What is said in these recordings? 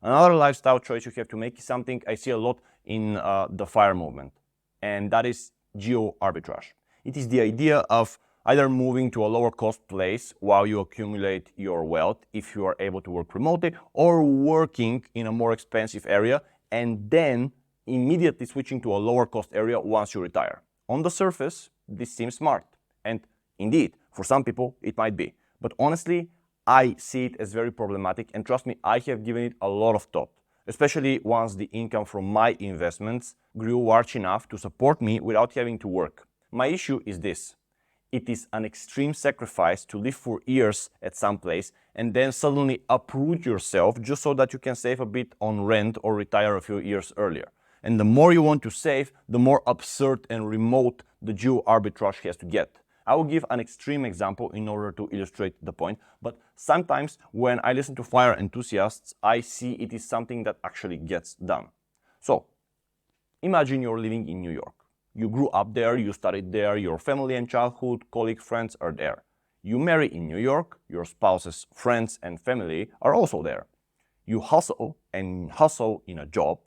Another lifestyle choice you have to make is something I see a lot in the FIRE movement, and that is geoarbitrage. It is the idea of either moving to a lower cost place while you accumulate your wealth if you are able to work remotely, or working in a more expensive area and then immediately switching to a lower cost area once you retire. On the surface, this seems smart, and indeed, for some people it might be. But honestly, I see it as very problematic, and trust me, I have given it a lot of thought, especially once the income from my investments grew large enough to support me without having to work. My issue is this. It is an extreme sacrifice to live for years at some place and then suddenly uproot yourself just so that you can save a bit on rent or retire a few years earlier. And the more you want to save, the more absurd and remote the geo-arbitrage has to get. I will give an extreme example in order to illustrate the point, but sometimes when I listen to FIRE enthusiasts, I see it is something that actually gets done. So, imagine you're living in New York. You grew up there, you studied there, your family and childhood, colleague, friends are there. You marry in New York, your spouse's friends and family are also there. You hustle in a job,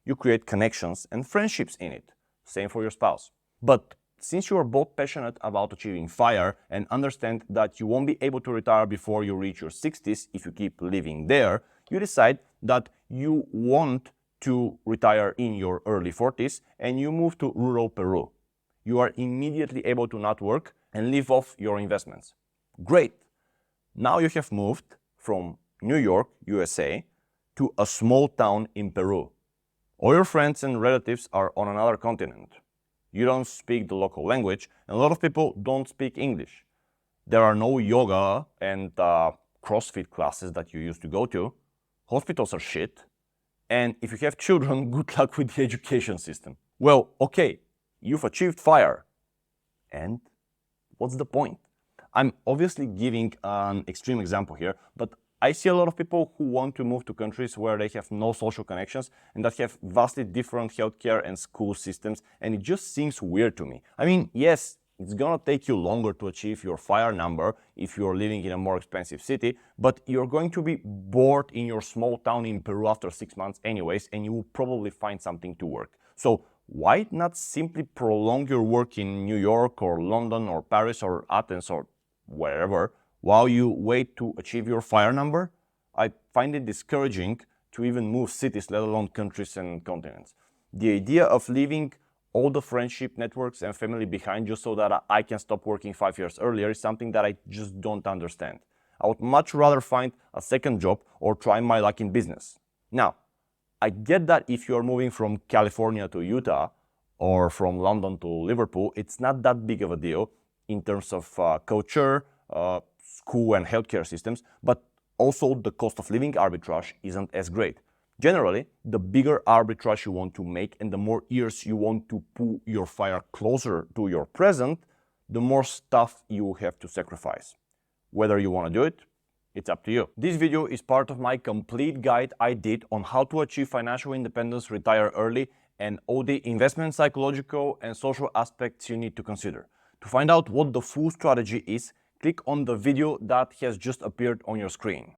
you create connections and friendships in it. Same for your spouse. But since you are both passionate about achieving FIRE and understand that you won't be able to retire before you reach your 60s if you keep living there, you decide that you want to retire in your early 40s and you move to rural Peru. You are immediately able to not work and live off your investments. Great! Now you have moved from New York, USA, to a small town in Peru. All your friends and relatives are on another continent. You don't speak the local language, and a lot of people don't speak English. There are no yoga and CrossFit classes that you used to go to. Hospitals are shit. And if you have children, good luck with the education system. Well, okay, you've achieved FIRE. And what's the point? I'm obviously giving an extreme example here, but I see a lot of people who want to move to countries where they have no social connections and that have vastly different healthcare and school systems, and it just seems weird to me. I mean, yes, it's gonna take you longer to achieve your FIRE number if you're living in a more expensive city, but you're going to be bored in your small town in Peru after 6 months anyways, and you will probably find something to work. So why not simply prolong your work in New York or London or Paris or Athens or wherever, while you wait to achieve your FIRE number? I find it discouraging to even move cities, let alone countries and continents. The idea of leaving all the friendship networks and family behind just so that I can stop working 5 years earlier is something that I just don't understand. I would much rather find a second job or try my luck in business. Now, I get that if you're moving from California to Utah or from London to Liverpool, it's not that big of a deal in terms of culture, school and healthcare systems, but also the cost of living arbitrage isn't as great. Generally, the bigger arbitrage you want to make and the more years you want to pull your FIRE closer to your present, the more stuff you have to sacrifice. Whether you want to do it, it's up to you. This video is part of my complete guide I did on how to achieve financial independence, retire early, and all the investment, psychological, and social aspects you need to consider. To find out what the full strategy is, click on the video that has just appeared on your screen.